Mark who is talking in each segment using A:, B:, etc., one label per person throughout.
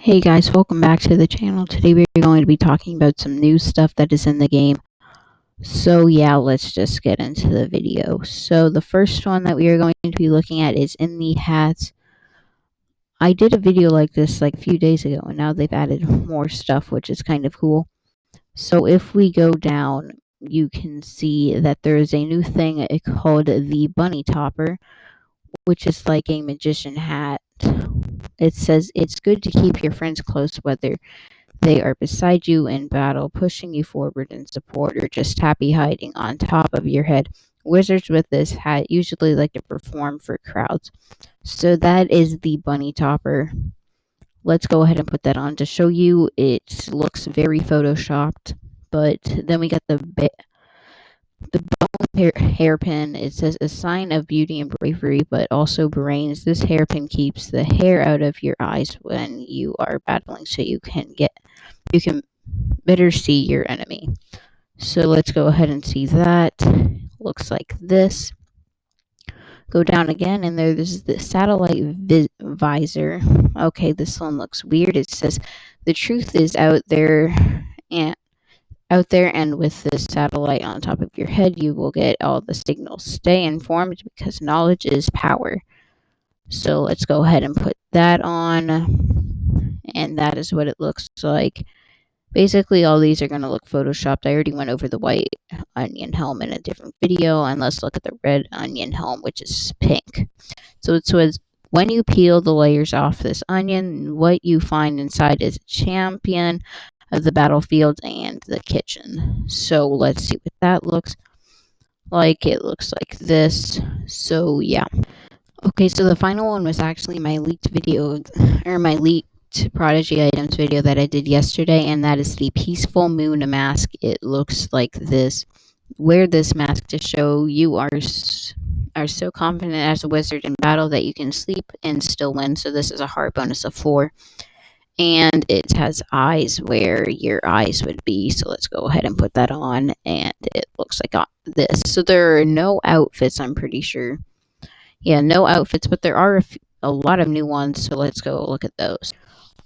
A: Hey guys, welcome back to the channel. Today we're going to be talking about some new stuff that is in the game. So yeah, let's just get into the video. So the first one that we are going to be looking at is in the hats. I did a video like this like a few days ago, and now they've added more stuff, which is kind of cool. So if we go down, you can see that there is a new thing called the bunny topper, which is like a magician hat. It says it's good to keep your friends close, whether they are beside you in battle, pushing you forward in support, or just happy hiding on top of your head. Wizards with this hat usually like to perform for crowds. So that is the bunny topper. Let's go ahead and put that on to show you. It looks very photoshopped, but then we got the hairpin. It says a sign of beauty and bravery, but also brains. This hairpin keeps the hair out of your eyes when you are battling, so you can better see your enemy. So let's go ahead and see that. Looks like this. Go down again, and this is the satellite visor. Okay, this one looks weird. It says the truth is out there, and with this satellite on top of your head, you will get all the signals. Stay informed because knowledge is power. So let's go ahead and put that on, and that is what it looks like. Basically, all these are going to look photoshopped. I already went over the white onion helm in a different video, and let's look at the red onion helm, which is pink. So it says, when you peel the layers off this onion, what you find inside is a champion of the battlefield and the kitchen. So let's see what that looks like. It looks like this. So yeah. Okay, so the final one was actually my leaked video, or my leaked Prodigy items video that I did yesterday, and that is the Peaceful Moon mask. It looks like this. Wear this mask to show you are so confident as a wizard in battle that you can sleep and still win. So this is a heart bonus of 4. And it has eyes where your eyes would be. So let's go ahead and put that on, and it looks like this. So there are no outfits, I'm pretty sure. Yeah, no outfits, but there are a lot of new ones, so let's go look at those.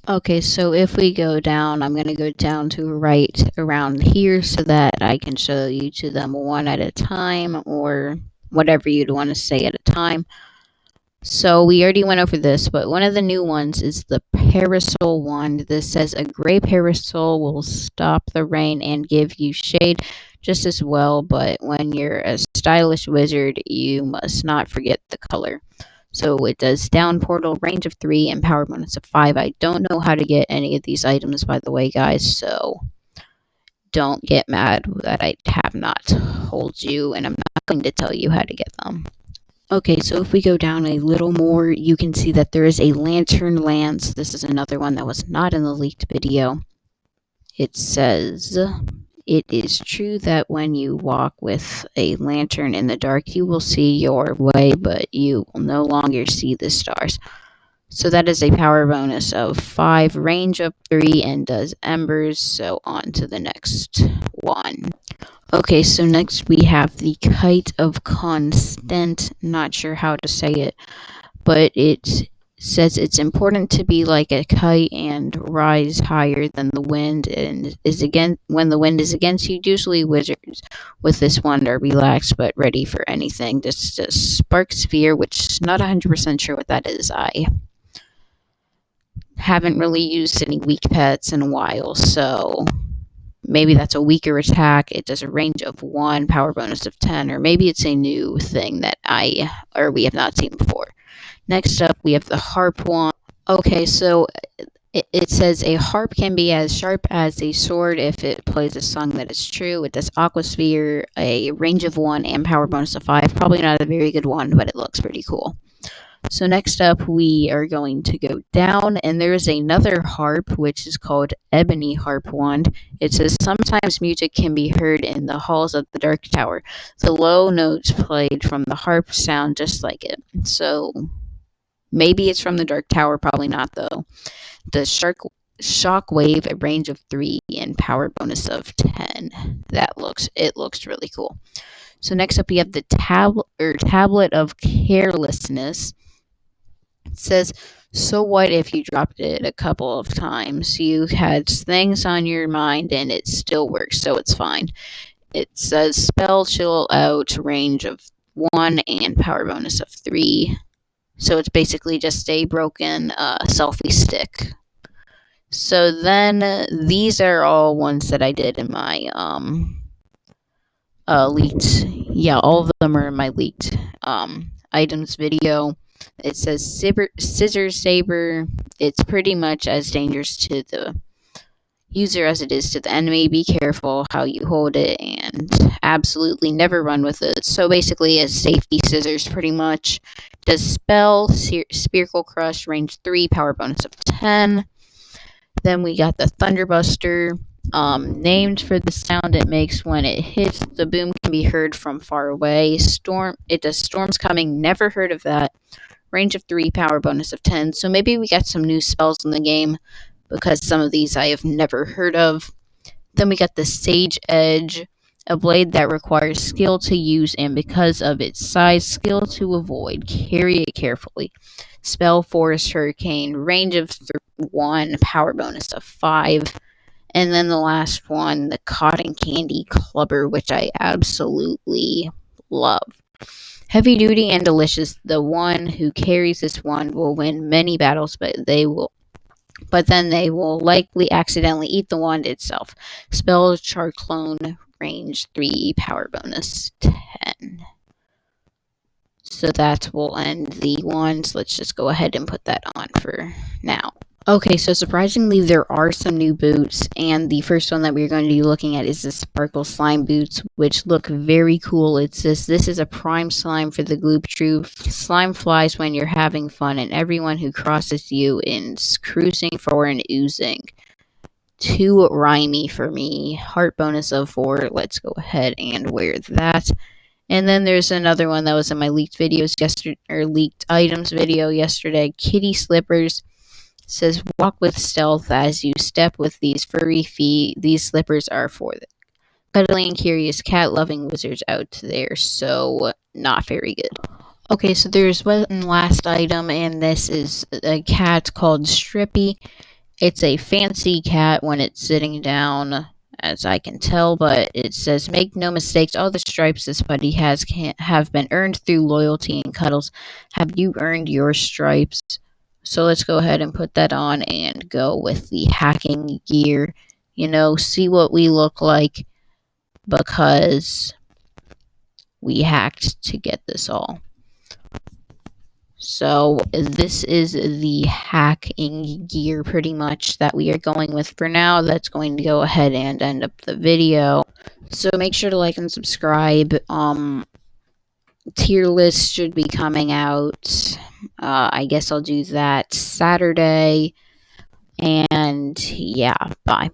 A: Okay, so if we go down, I'm going to go down to right around here so that I can show you to them one at a time, or whatever you'd want to say at a time. So we already went over this, but one of the new ones is the Parasol Wand. This says a gray parasol will stop the rain and give you shade just as well, but when you're a stylish wizard, you must not forget the color. So it does down portal, range of 3, and power bonus of 5. I don't know how to get any of these items, by the way, guys, so don't get mad that I have not told you, and I'm not going to tell you how to get them. Okay, so if we go down a little more, you can see that there is a lantern lance. This is another one that was not in the leaked video. It says, it is true that when you walk with a lantern in the dark, you will see your way, but you will no longer see the stars. So that is a power bonus of 5, range of 3, and does embers. So on to the next one. Okay, so next we have the Kite of Constant. Not sure how to say it, but it says it's important to be like a kite and rise higher than the wind, and when the wind is against you. Usually wizards with this wand are relaxed but ready for anything. This is Spark Sphere, which is not 100% sure what that is. I haven't really used any weak pets in a while, so maybe that's a weaker attack. It does a range of 1, power bonus of 10, or maybe it's a new thing that we have not seen before. Next up, we have the Harp Wand. Okay, so it says a harp can be as sharp as a sword if it plays a song that is true. It does Aquasphere, a range of 1, and power bonus of 5. Probably not a very good one, but it looks pretty cool. So next up, we are going to go down, and there's another harp, which is called Ebony Harp Wand. It says, sometimes music can be heard in the halls of the Dark Tower. The low notes played from the harp sound just like it. So maybe it's from the Dark Tower, probably not though. The Shockwave, a range of 3, and power bonus of 10. It looks really cool. So next up, we have the Tablet of Carelessness. It says, So what if you dropped it a couple of times? You had things on your mind and it still works, so it's fine. It says spell chill out, range of 1 and power bonus of 3. So it's basically just a broken selfie stick. So then these are all ones that I did in my leaked. Yeah, all of them are in my leaked items video. It says Saber. It's pretty much as dangerous to the user as it is to the enemy. Be careful how you hold it and absolutely never run with it. So basically, as safety scissors, pretty much. Does spell Spherical Crush, range 3, power bonus of 10. Then we got the Thunderbuster, named for the sound it makes when it hits. The boom can be heard from far away. It does Storms Coming, never heard of that. Range of 3, power bonus of 10. So maybe we got some new spells in the game, because some of these I have never heard of. Then we got the Sage Edge, a blade that requires skill to use, and because of its size, skill to avoid. Carry it carefully. Spell Forest Hurricane, range of 1, power bonus of 5. And then the last one, the Cotton Candy Clubber, which I absolutely love. Heavy duty and delicious. The one who carries this wand will win many battles, but then they will likely accidentally eat the wand itself. Spell Charclone, range 3, power bonus 10. So that will end the wands. Let's just go ahead and put that on for now. Okay, so surprisingly, there are some new boots, and the first one that we're going to be looking at is the Sparkle Slime boots, which look very cool. It says, this is a prime slime for the Gloop Troop. Slime flies when you're having fun, and everyone who crosses you is cruising for an oozing. Too rhymey for me. Heart bonus of 4. Let's go ahead and wear that. And then there's another one that was in my leaked videos yesterday, or leaked items video yesterday. Kitty Slippers. Says, walk with stealth as you step with these furry feet. These slippers are for the cuddly and curious cat-loving wizards out there, so not very good. Okay, so there's one last item, and this is a cat called Strippy. It's a fancy cat when it's sitting down, as I can tell, but it says, make no mistakes, all the stripes this buddy has have been earned through loyalty and cuddles. Have you earned your stripes? So let's go ahead and put that on and go with the hacking gear. See what we look like, because we hacked to get this all. So this is the hacking gear pretty much that we are going with for now. That's going to go ahead and end up the video. So make sure to like and subscribe. Tier list should be coming out. I guess I'll do that Saturday. And yeah, bye.